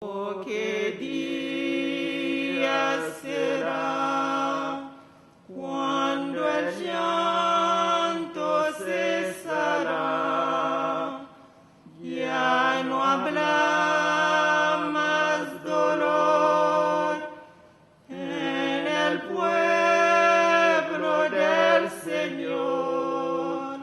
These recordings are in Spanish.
Oh, qué día será cuando el llanto cesará, ya no habrá más dolor en el pueblo del Señor.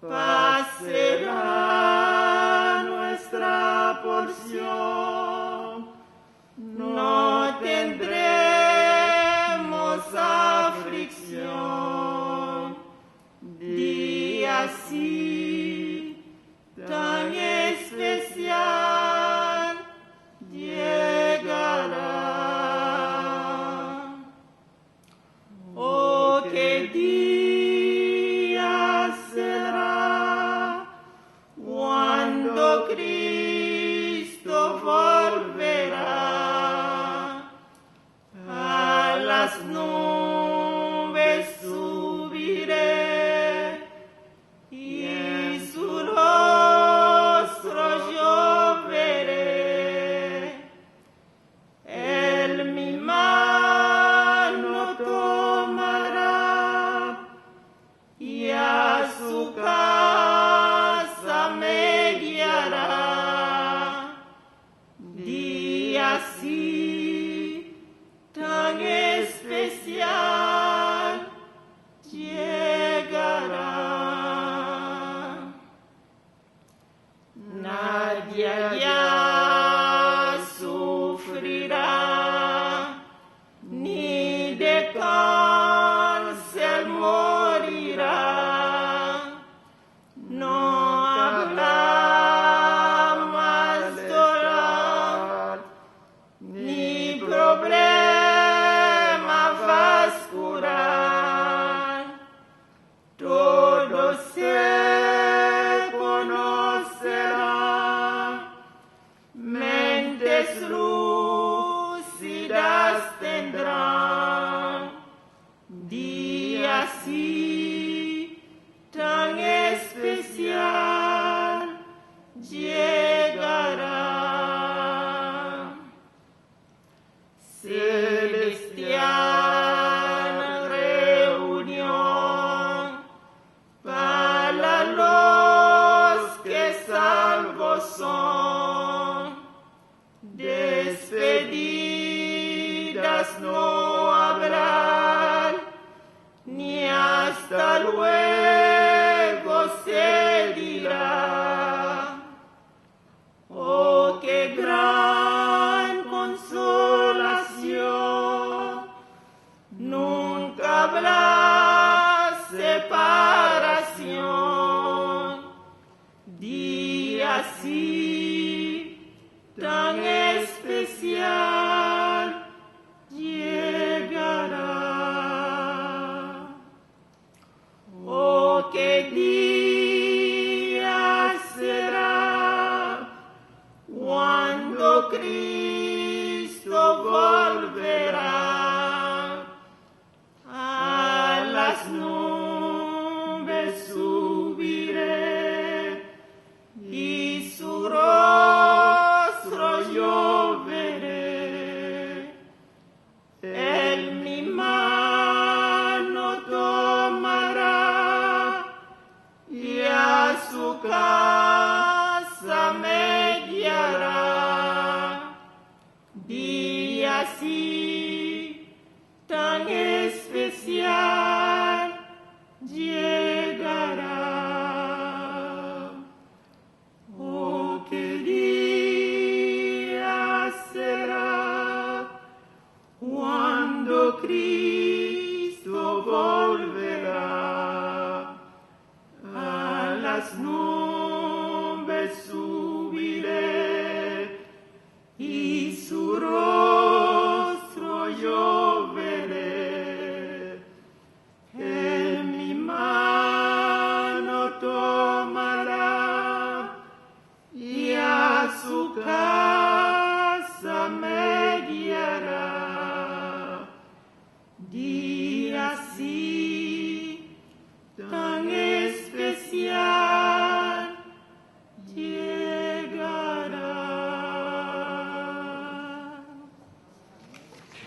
Paz será nuestra porción, no tendremos aflicción. Día así tan especial llegará. Oh, qué día será cuando Cristo volverá. A las nubes subiré y en su rostro yo veré. Él mi mano tomará y a su casa me guiará. Día así tan especial llegará. Nadie ya sufrirá, ni de cáncer morirá. No habrá más dolor, ni problema vascular. Todo se conocerá, mentes lúcidas tendrán. Día así tan especial llegará. Celestial reunión para los que salvos son. Despedidas no habrá, ni hasta luego se dirá. Oh, qué gran consolación, nunca habrá separación. Día así tan especial llegará. Oh, qué día será cuando Cristo volverá. A las nubes subiré y su rostro yo veré. Él mi mano tomará y a su casa me guiará. Día así tan especial llegará. Oh, qué día será cuando Cristo volverá. A las nubes subiré y su rostro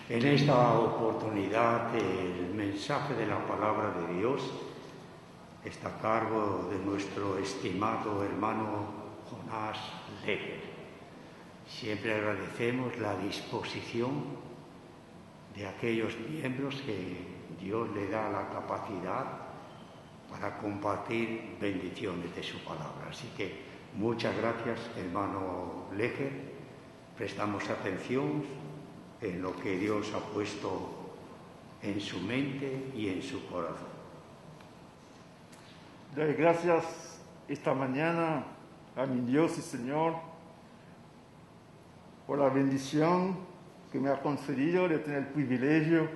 En esta oportunidad el mensaje de la palabra de Dios está a cargo de nuestro estimado hermano Jonás Leger. Siempre agradecemos la disposición de aquellos miembros que Dios le da la capacidad para compartir bendiciones de su palabra. Así que muchas gracias, hermano Leger. Prestamos atención en lo que Dios ha puesto en su mente y en su corazón. Doy gracias esta mañana a mi Dios y Señor por la bendición que me ha concedido de tener el privilegio,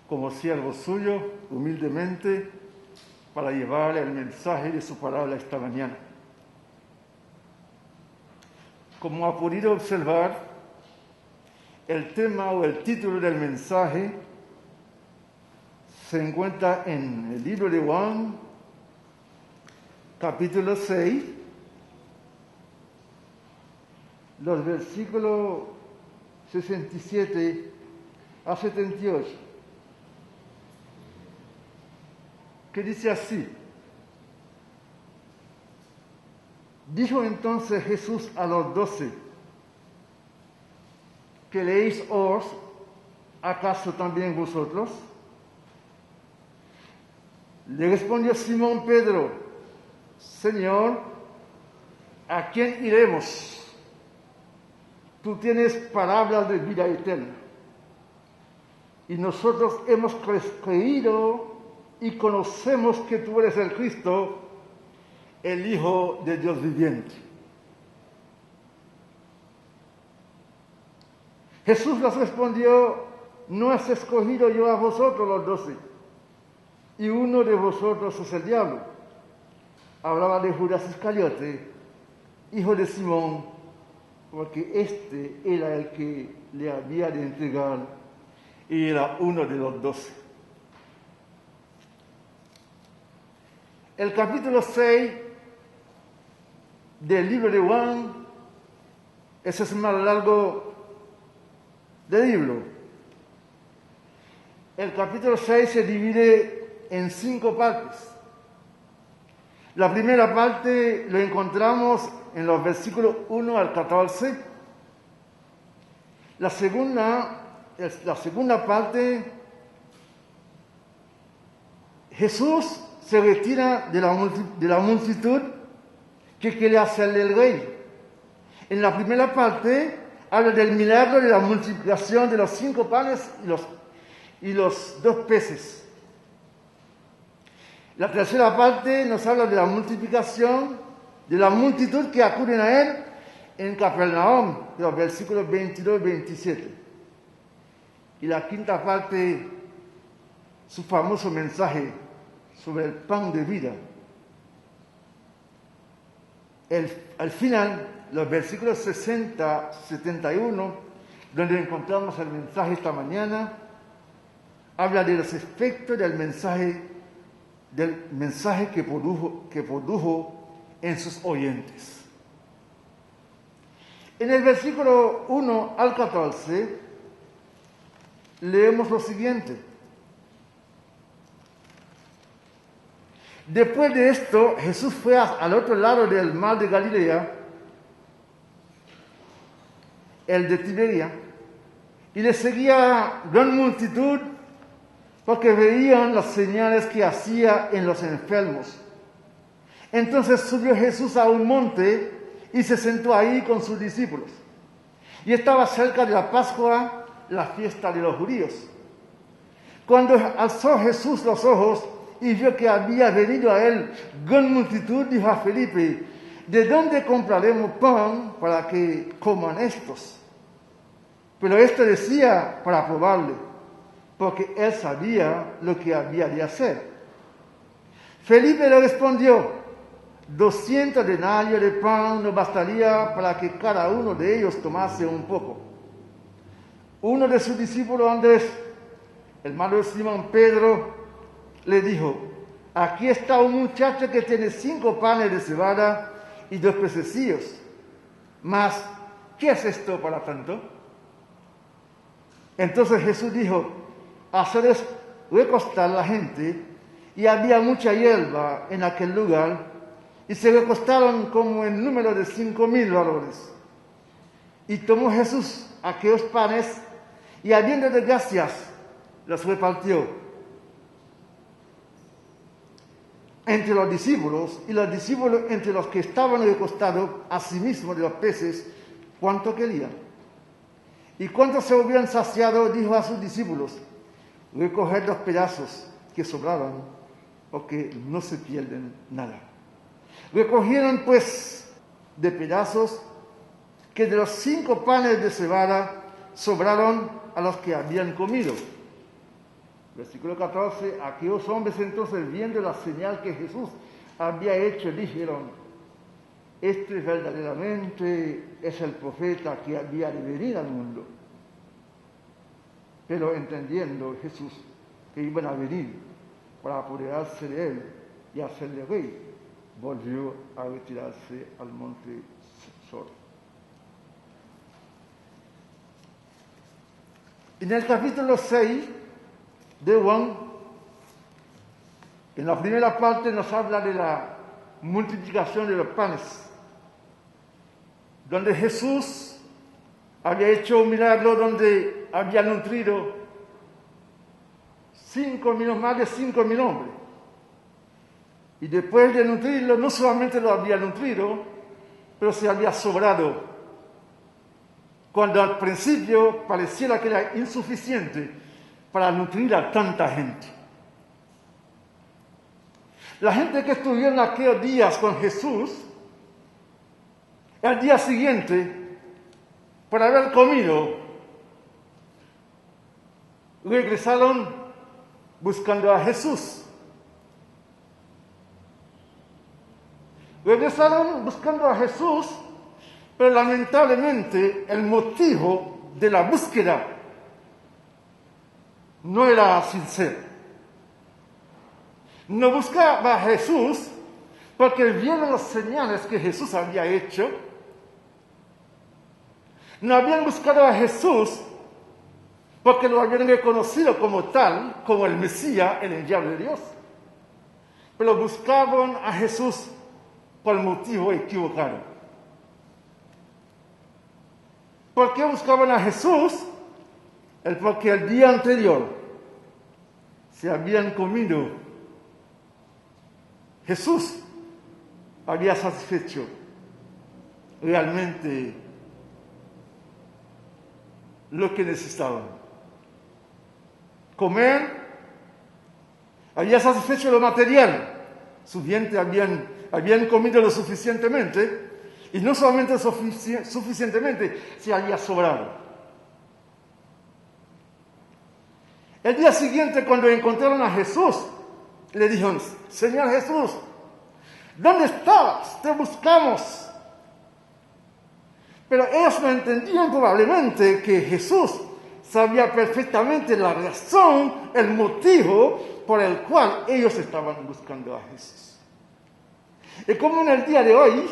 como siervo suyo, humildemente, para llevarle el mensaje de su palabra esta mañana. Como ha podido observar, el tema o el título del mensaje se encuentra en el libro de Juan, capítulo 6, los versículos 67 a 78, que dice así: Dijo entonces Jesús a los 12, ¿queréis os acaso también vosotros? Le respondió Simón Pedro: Señor, ¿a quién iremos? Tú tienes palabras de vida eterna. Y nosotros hemos creído y conocemos que tú eres el Cristo, el Hijo de Dios viviente. Jesús les respondió: no has escogido yo a vosotros los 12, y uno de vosotros es el diablo. Hablaba de Judas Iscariote, hijo de Simón, porque este era el que le había de entregar y era uno de los 12. El capítulo 6 del libro de Juan, ese es el más largo del libro. El capítulo 6 se divide en 5 partes. La primera parte lo encontramos en los versículos 1 al 14. La segunda parte, Jesús se retira de la multitud que quiere hacerle el rey. En la primera parte habla del milagro de la multiplicación de los 5 panes y los 2 peces. La tercera parte nos habla de la multiplicación de la multitud que acuden a él en Capernaum, los versículos 22 y 27. Y la quinta parte, su famoso mensaje sobre el pan de vida. Al final, los versículos 60-71, donde encontramos el mensaje esta mañana, habla de los efectos del mensaje que produjo en sus oyentes. En el versículo 1 al 14 leemos lo siguiente: Después de esto, Jesús fue al otro lado del mar de Galilea, el de Tiberia, y le seguía gran multitud porque veían las señales que hacía en los enfermos. Entonces subió Jesús a un monte y se sentó ahí con sus discípulos. Y estaba cerca de la Pascua, la fiesta de los judíos. Cuando alzó Jesús los ojos y vio que había venido a él gran multitud, dijo a Felipe: ¿de dónde compraremos pan para que coman estos? Pero éste decía para probarle, porque él sabía lo que había de hacer. Felipe le respondió: 200 denarios de pan no bastaría para que cada uno de ellos tomase un poco. Uno de sus discípulos, Andrés, hermano de Simón Pedro, le dijo: aquí está un muchacho que tiene 5 panes de cebada y 2 pececillos. Mas, ¿qué es esto para tanto? Entonces Jesús dijo, haceres recostar la gente, y había mucha hierba en aquel lugar, y se recostaron como en número de 5,000 varones. Y tomó Jesús aquellos panes, y habiendo de gracias, los repartió entre los discípulos, y los discípulos entre los que estaban recostados, asimismo de los peces, cuanto querían. Y cuando se hubieran saciado, dijo a sus discípulos, recoged los pedazos que sobraron, porque no se pierden nada. Recogieron pues de pedazos que de los 5 panes de cebada sobraron a los que habían comido. Versículo 14, aquellos hombres entonces, viendo la señal que Jesús había hecho, dijeron, este verdaderamente es el profeta que había de venir al mundo. Pero entendiendo Jesús que iban a venir para apoderarse de él y hacerle rey, volvió a retirarse al monte solo. En el capítulo 6 de Juan, en la primera parte nos habla de la multiplicación de los panes, donde Jesús había hecho un milagro donde había nutrido más de 5,000 hombres. Y después de nutrirlo, no solamente lo había nutrido, pero se había sobrado. Cuando al principio pareciera que era insuficiente para nutrir a tanta gente. La gente que estuvieron aquellos días con Jesús, al día siguiente, por haber comido, regresaron buscando a Jesús. Regresaron buscando a Jesús, pero lamentablemente el motivo de la búsqueda no era sincero. No buscaba a Jesús porque vieron las señales que Jesús había hecho. No habían buscado a Jesús porque lo habían reconocido como tal, como el Mesías, el enviado de Dios. Pero buscaban a Jesús por el motivo equivocado. ¿Por qué buscaban a Jesús? Porque el día anterior se habían comido. Jesús había satisfecho realmente lo que necesitaban. Comer, había satisfecho lo material. Su vientre habían comido lo suficientemente, y no solamente suficientemente, se había sobrado. El día siguiente, cuando encontraron a Jesús, le dijeron, Señor Jesús, ¿dónde estabas? Te buscamos. Pero ellos no entendían probablemente que Jesús sabía perfectamente la razón, el motivo por el cual ellos estaban buscando a Jesús. Y como en el día de hoy,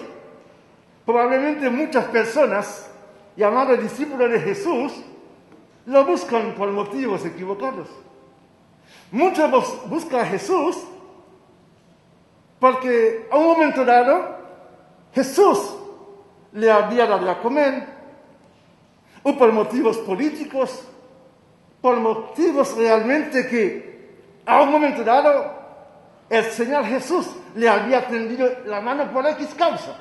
probablemente muchas personas, llamadas discípulos de Jesús, lo buscan por motivos equivocados. Muchos buscan a Jesús porque a un momento dado Jesús le había dado a comer, o por motivos políticos, por motivos realmente que a un momento dado el Señor Jesús le había tendido la mano por X causa.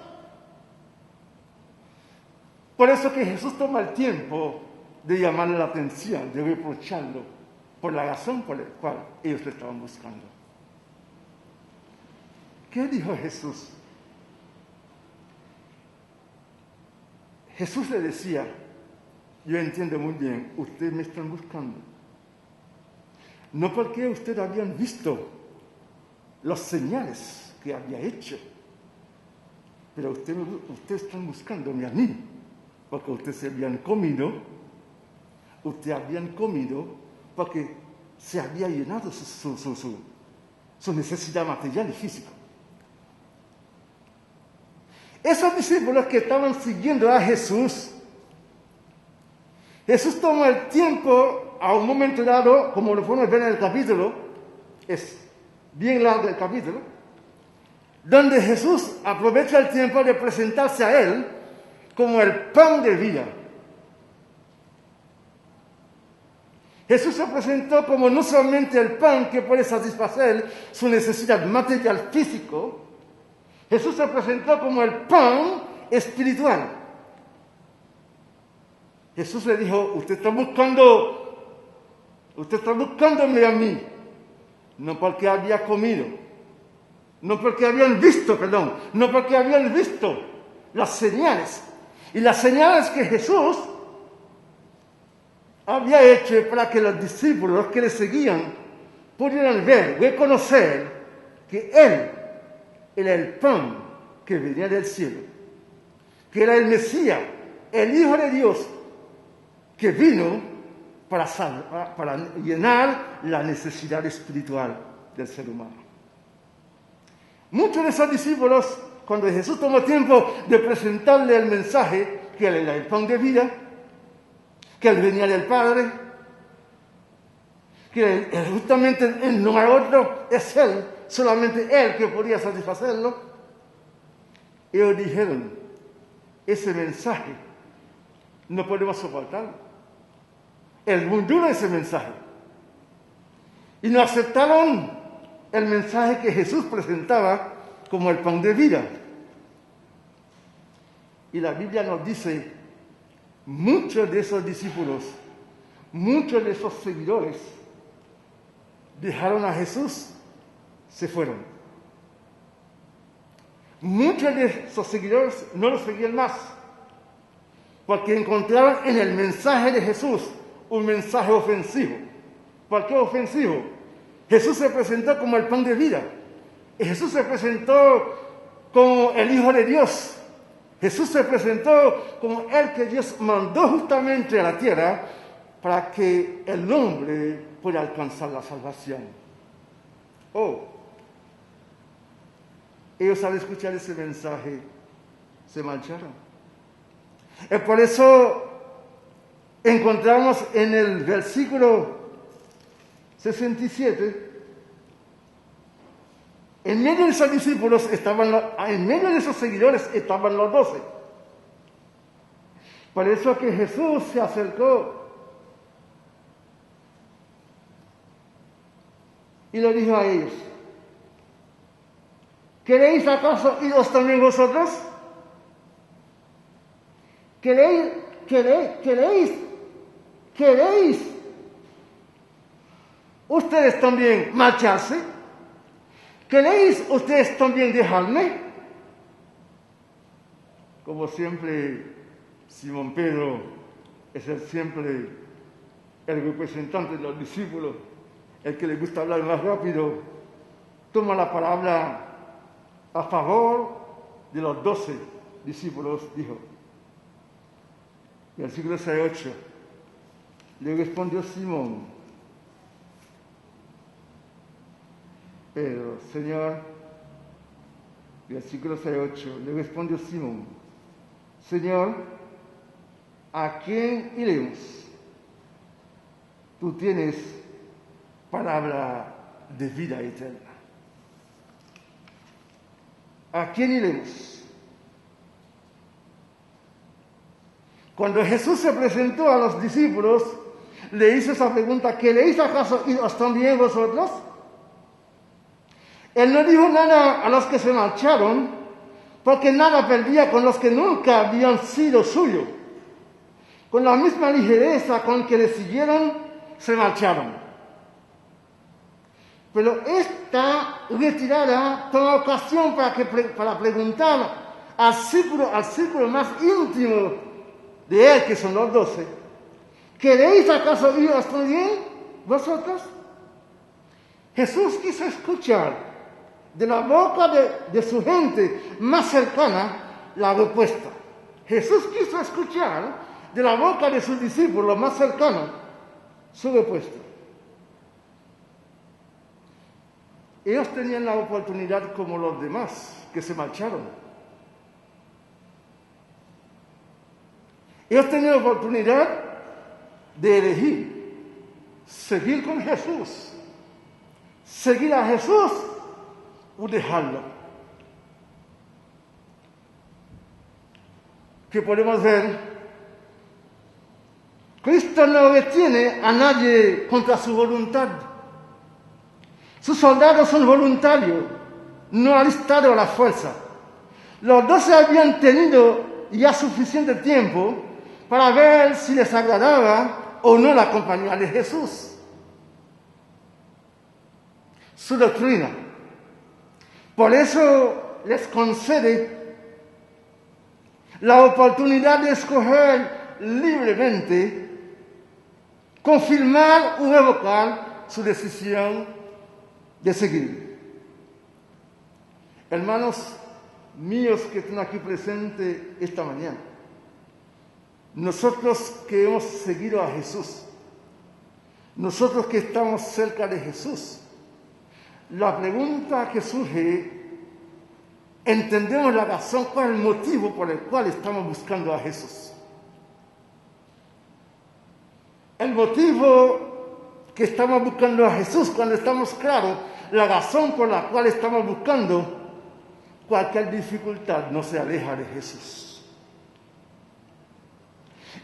Por eso que Jesús toma el tiempo de llamarle la atención, de reprocharlo por la razón por la cual ellos le estaban buscando. ¿Qué dijo Jesús? Jesús le decía, yo entiendo muy bien, ustedes me están buscando. No porque ustedes habían visto las señales que había hecho, pero ustedes están buscándome a mí, porque ustedes se habían comido, porque se había llenado su necesidad material y física. Esos discípulos que estaban siguiendo a Jesús Jesús toma el tiempo a un momento dado, como lo podemos ver en el capítulo, es bien largo el capítulo, donde Jesús aprovecha el tiempo de presentarse a Él como el pan de vida. Jesús se presentó como no solamente el pan que puede satisfacer su necesidad material físico, Jesús se presentó como el pan espiritual. Jesús le dijo, usted está buscándome a mí, no porque había comido, no porque habían visto las señales. Y las señales que Jesús había hecho para que los discípulos que le seguían pudieran ver, reconocer que Él era el pan que venía del cielo, que era el Mesías, el Hijo de Dios, que vino para llenar la necesidad espiritual del ser humano. Muchos de esos discípulos, cuando Jesús tomó tiempo de presentarle el mensaje, que Él era el pan de vida, que Él venía del Padre, que justamente Él no hay otro, es Él, solamente Él que podía satisfacerlo, ellos dijeron, ese mensaje no podemos soportarlo. El mundo de ese mensaje. Y no aceptaron el mensaje que Jesús presentaba como el pan de vida. Y la Biblia nos dice, muchos de esos discípulos, muchos de esos seguidores, dejaron a Jesús, se fueron. Muchos de esos seguidores no lo seguían más, porque encontraron en el mensaje de Jesús un mensaje ofensivo. ¿Por qué ofensivo? Jesús se presentó como el pan de vida. Jesús se presentó como el Hijo de Dios. Jesús se presentó como el que Dios mandó justamente a la tierra para que el hombre pueda alcanzar la salvación. Ellos al escuchar ese mensaje se marcharon. Y por eso encontramos en el versículo 67, en medio de esos discípulos en medio de esos seguidores estaban los 12. Por eso que Jesús se acercó y le dijo a ellos, ¿queréis acaso iros también vosotros? ¿Queréis ustedes también marcharse? ¿Queréis ustedes también dejarme? Como siempre, Simón Pedro es siempre el representante de los discípulos, el que le gusta hablar más rápido, toma la palabra a favor de los 12 discípulos, dijo. Versículo 68. Le respondió Simón, Pedro, Señor, versículo 68, le respondió Simón, Señor, ¿a quién iremos? Tú tienes palabra de vida eterna. ¿A quién iremos? Cuando Jesús se presentó a los discípulos, le hizo esa pregunta, ¿queréis acaso iros también vosotros? Él no dijo nada a los que se marcharon, porque nada perdía con los que nunca habían sido suyos. Con la misma ligereza con que le siguieron, se marcharon. Pero esta retirada toma ocasión para preguntar al círculo más íntimo de él, que son los 12, ¿queréis acaso iros también vosotros? Jesús quiso escuchar de la boca de su gente más cercana la respuesta. Jesús quiso escuchar de la boca de sus discípulos más cercanos su respuesta. Ellos tenían la oportunidad como los demás que se marcharon. Ellos tenían la oportunidad de elegir seguir con Jesús, seguir a Jesús o dejarlo. Que podemos ver, Cristo no detiene a nadie contra su voluntad. Sus soldados son voluntarios, no alistados a la fuerza. Los 12 habían tenido ya suficiente tiempo para ver si les agradaba o no la compañía de Jesús. Su doctrina. Por eso les concede la oportunidad de escoger libremente, confirmar o revocar su decisión de seguir. Hermanos míos que están aquí presentes esta mañana, nosotros que hemos seguido a Jesús, nosotros que estamos cerca de Jesús, la pregunta que surge, entendemos la razón, cuál es el motivo por el cual estamos buscando a Jesús. El motivo que estamos buscando a Jesús, cuando estamos claros, la razón por la cual estamos buscando, cualquier dificultad no se aleja de Jesús.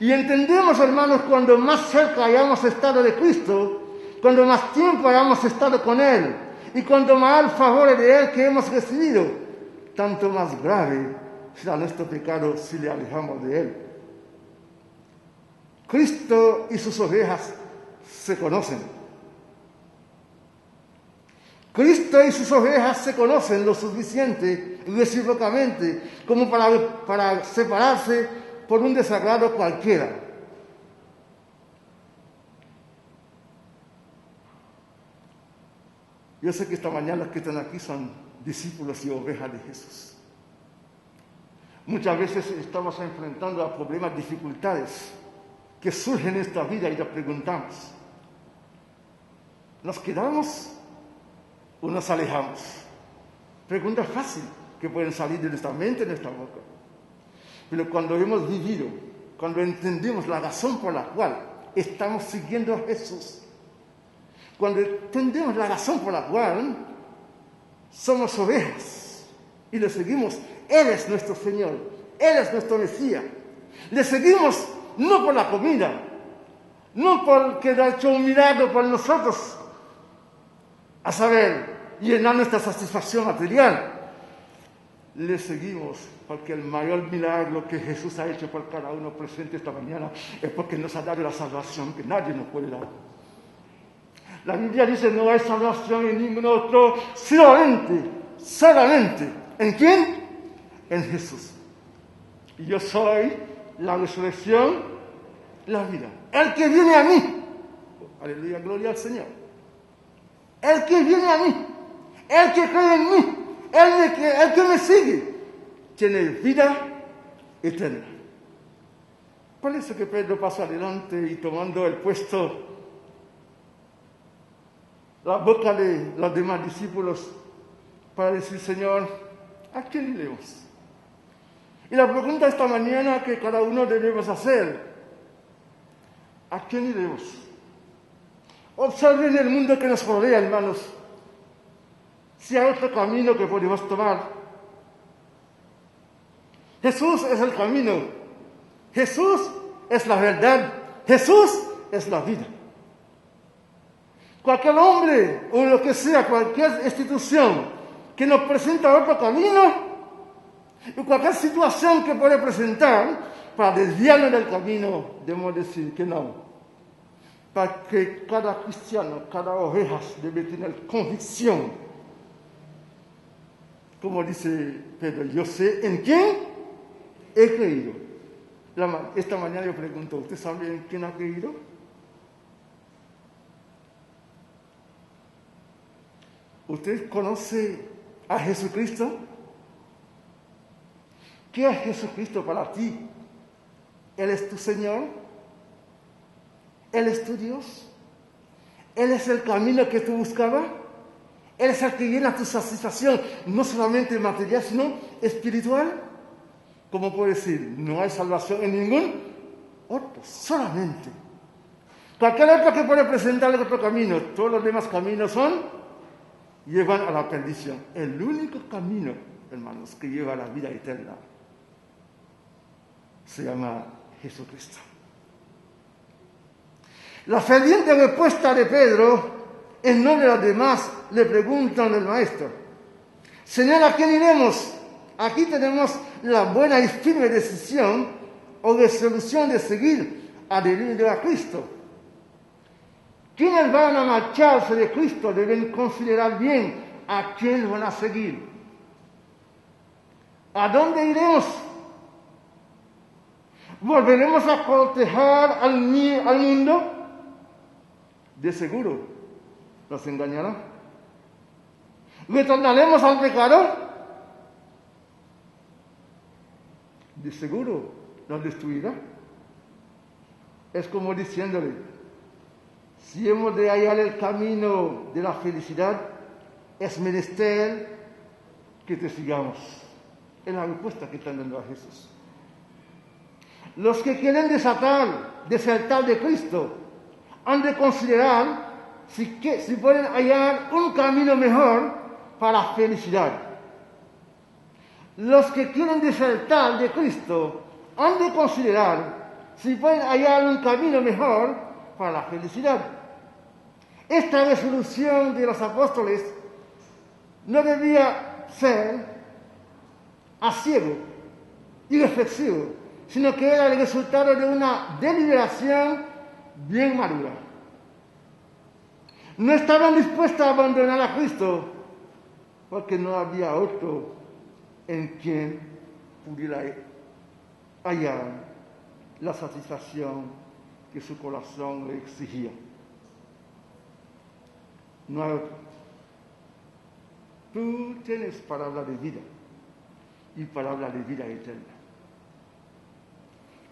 Y entendemos, hermanos, cuando más cerca hayamos estado de Cristo, cuando más tiempo hayamos estado con Él, y cuando más favores de Él que hemos recibido, tanto más grave será nuestro pecado si le alejamos de Él. Cristo y sus ovejas se conocen. Cristo y sus ovejas se conocen lo suficiente y recíprocamente como para separarse por un desagrado cualquiera. Yo sé que esta mañana los que están aquí son discípulos y ovejas de Jesús. Muchas veces estamos enfrentando a problemas, dificultades que surgen en esta vida y nos preguntamos, ¿nos quedamos o nos alejamos? Pregunta fácil que pueden salir de nuestra mente, de nuestra boca. Pero cuando hemos vivido, cuando entendemos la razón por la cual estamos siguiendo a Jesús, cuando entendemos la razón por la cual somos ovejas y le seguimos, Él es nuestro Señor, Él es nuestro Mesías. Le seguimos no por la comida, no porque ha hecho un milagro por nosotros, a saber, llenar nuestra satisfacción material. Le seguimos porque el mayor milagro que Jesús ha hecho por cada uno presente esta mañana es porque nos ha dado la salvación que nadie nos puede dar. La Biblia dice, no hay salvación en ningún otro, solamente. ¿En quién? En Jesús. Y yo soy la resurrección, la vida. El que viene a mí, aleluya, gloria al Señor. El que viene a mí, el que cree en mí, el que me sigue, tiene vida eterna. Por eso que Pedro pasa adelante y tomando el puesto, la boca de los demás discípulos, para decir, Señor, ¿a quién iremos? Y la pregunta esta mañana que cada uno debemos hacer, ¿a quién iremos? Observen el mundo que nos rodea, hermanos. Si hay otro camino que podemos tomar. Jesús es el camino. Jesús es la verdad. Jesús es la vida. Cualquier hombre o lo que sea, cualquier institución que nos presenta otro camino, y cualquier situación que puede presentar para desviarnos del camino, debemos decir que no. Para que cada cristiano, cada oveja debe tener convicción. Como dice Pedro, yo sé en quién he creído. Esta mañana yo pregunto, ¿usted sabe en quién ha creído? ¿Usted conoce a Jesucristo? ¿Qué es Jesucristo para ti? ¿Él es tu Señor? ¿Él es tu Dios? ¿Él es el camino que tú buscabas? ¿Él es el que llena tu satisfacción, no solamente material, sino espiritual? ¿Cómo puedo decir? No hay salvación en ningún otro, solamente Cualquier otro que puede presentarle otro camino, todos los demás caminos llevan a la perdición. El único camino, hermanos, que lleva a la vida eterna se llama Jesucristo. La ferviente respuesta de Pedro, en nombre de los demás, le preguntan al maestro: Señor, ¿a quién iremos? Aquí tenemos la buena y firme decisión o resolución de seguir adherido a Cristo. Quienes van a marcharse de Cristo deben considerar bien a quién van a seguir. ¿A dónde iremos? ¿Volveremos a cortejar al mundo? De seguro nos engañará. ¿Retornaremos al pecado? De seguro nos destruirá. Es como diciéndole: si hemos de hallar el camino de la felicidad, es menester que te sigamos. Es la respuesta que están dando a Jesús. Los que quieren desertar de Cristo han de considerar si pueden hallar un camino mejor para la felicidad. Los que quieren desertar de Cristo han de considerar si pueden hallar un camino mejor para la felicidad. Esta resolución de los apóstoles no debía ser a ciego y reflexivo, sino que era el resultado de una deliberación bien madura. No estaban dispuestos a abandonar a Cristo porque no había otro en quien pudiera hallar la satisfacción que su corazón le exigía. No hay otro. Tú tienes palabra de vida y palabra de vida eterna.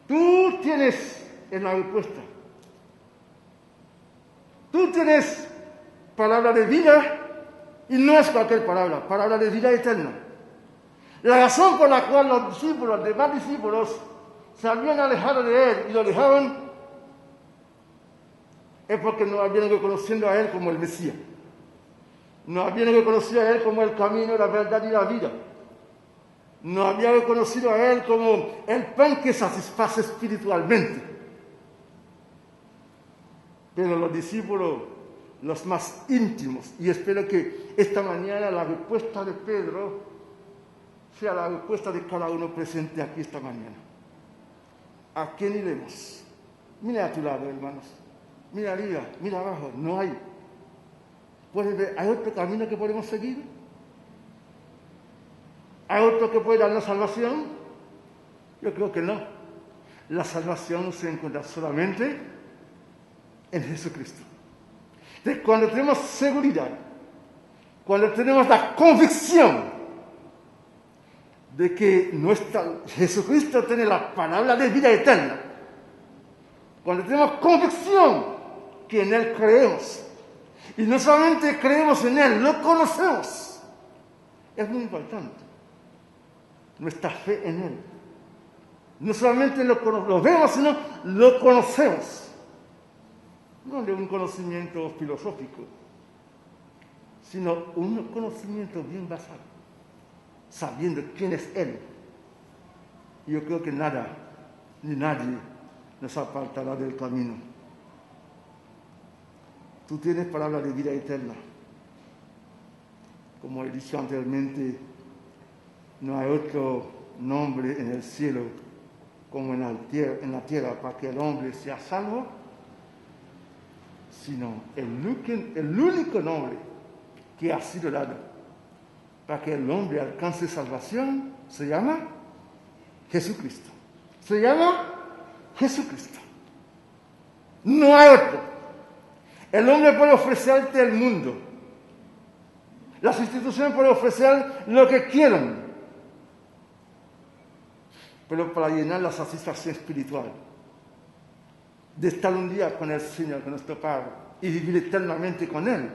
Tú tienes en la respuesta. Tú tienes palabra de vida y no es cualquier palabra, palabra de vida eterna. La razón por la cual los demás discípulos se habían alejado de él y lo dejaban es porque no habían reconocido a él como el Mesías. No habían reconocido a él como el camino, la verdad y la vida. No habían reconocido a él como el pan que satisface espiritualmente. Pero los discípulos, los más íntimos, y espero que esta mañana la respuesta de Pedro sea la respuesta de cada uno presente aquí esta mañana. ¿A quién iremos? Mira a tu lado, hermanos. Mira arriba, mira abajo. No hay. ¿Puedes ver? ¿Hay otro camino que podemos seguir? ¿Hay otro que puede darnos salvación? Yo creo que no. La salvación se encuentra solamente en Jesucristo. Entonces, cuando tenemos seguridad, cuando tenemos la convicción de que Jesucristo tiene la palabra de vida eterna, cuando tenemos convicción que en Él creemos, y no solamente creemos en Él, lo conocemos, es muy importante nuestra fe en Él. No solamente lo vemos, sino lo conocemos. No de un conocimiento filosófico, sino un conocimiento bien basado, sabiendo quién es Él. Y yo creo que nada, ni nadie nos apartará del camino. Tú tienes palabra de vida eterna. Como he dicho anteriormente, no hay otro nombre en el cielo como en la tierra para que el hombre sea salvo, sino el único nombre que ha sido dado para que el hombre alcance salvación se llama Jesucristo. Se llama Jesucristo. No hay otro. El hombre puede ofrecerte el mundo. Las instituciones pueden ofrecer lo que quieran. Pero para llenar la satisfacción espiritual de estar un día con el Señor, con nuestro Padre, y vivir eternamente con Él,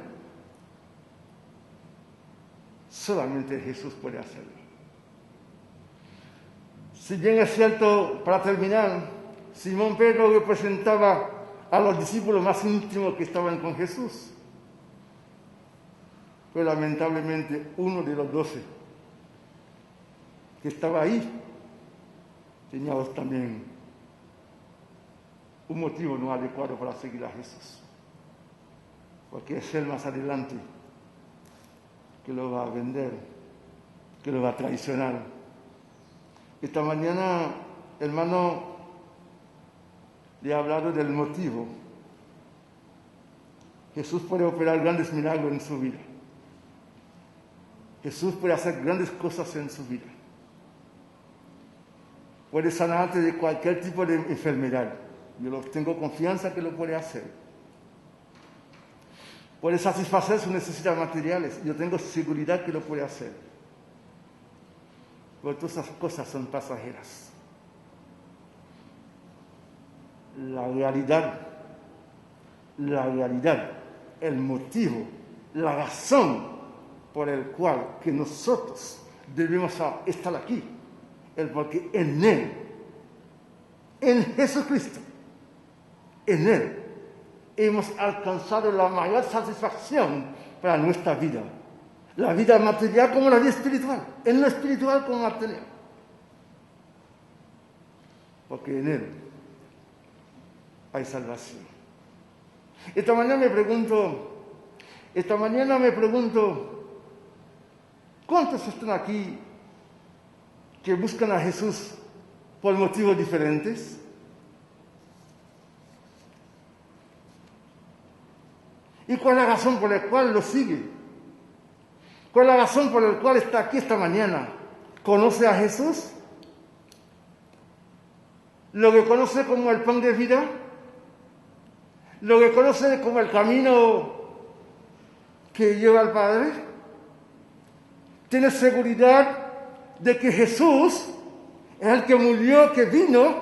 solamente Jesús puede hacerlo. Si bien es cierto, para terminar, Simón Pedro representaba a los discípulos más íntimos que estaban con Jesús. Pero lamentablemente uno de los 12 que estaba ahí tenía también un motivo no adecuado para seguir a Jesús. Porque es él más adelante que lo va a vender, que lo va a traicionar. Esta mañana, hermano, le he hablado del motivo. Jesús puede operar grandes milagros en su vida. Jesús puede hacer grandes cosas en su vida. Puede sanarte de cualquier tipo de enfermedad. Yo tengo confianza que lo puede hacer. Puede satisfacer sus necesidades materiales. Yo tengo seguridad que lo puede hacer. Pero todas esas cosas son pasajeras. La realidad, el motivo, la razón por el cual que nosotros debemos estar aquí, es porque en Él, en Jesucristo, en Él, hemos alcanzado la mayor satisfacción para nuestra vida. La vida material como la vida espiritual. En lo espiritual como material. Porque en Él hay salvación. Esta mañana me pregunto, ¿cuántos están aquí que buscan a Jesús por motivos diferentes? ¿Y cuál es la razón por la cual lo sigue? ¿Cuál es la razón por la cual está aquí esta mañana? ¿Conoce a Jesús? ¿Lo que conoce como el pan de vida? ¿Lo que conoce como el camino que lleva al Padre? ¿Tiene seguridad de que Jesús es el que murió, que vino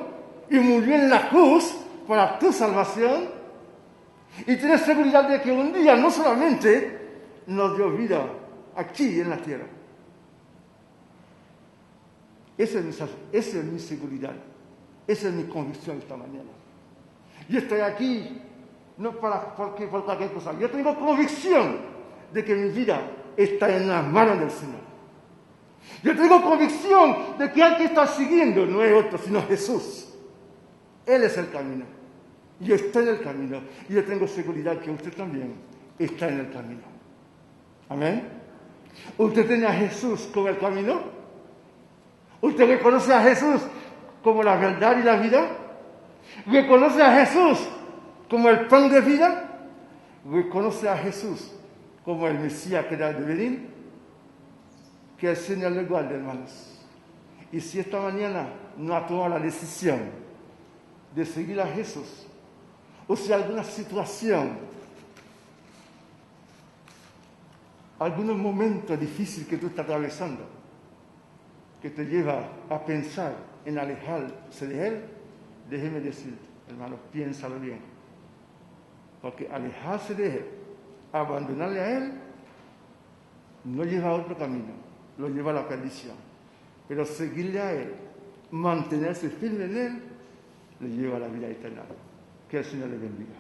y murió en la cruz para tu salvación? Y tienes seguridad de que un día no solamente nos dio vida aquí en la tierra. Esa es mi seguridad. Esa es mi convicción esta mañana. Yo estoy aquí no por cualquier cosa. Yo tengo convicción de que mi vida está en las manos del Señor. Yo tengo convicción de que al que está siguiendo no es otro, sino Jesús. Él es el camino. Yo estoy en el camino y yo tengo seguridad que usted también está en el camino. Amén. ¿Usted tiene a Jesús como el camino? ¿Usted reconoce a Jesús como la verdad y la vida? ¿Reconoce a Jesús como el pan de vida? ¿Reconoce a Jesús como el Mesías que da de venir? Que el Señor le guarde, hermanos. Y si esta mañana no ha tomado la decisión de seguir a Jesús, o si alguna situación, algún momento difícil que tú estás atravesando, que te lleva a pensar en alejarse de Él, déjeme decirte, hermano, piénsalo bien. Porque alejarse de Él, abandonarle a Él, no lleva a otro camino, lo lleva a la perdición. Pero seguirle a Él, mantenerse firme en Él, le lleva a la vida eterna. Que el Señor le bendiga.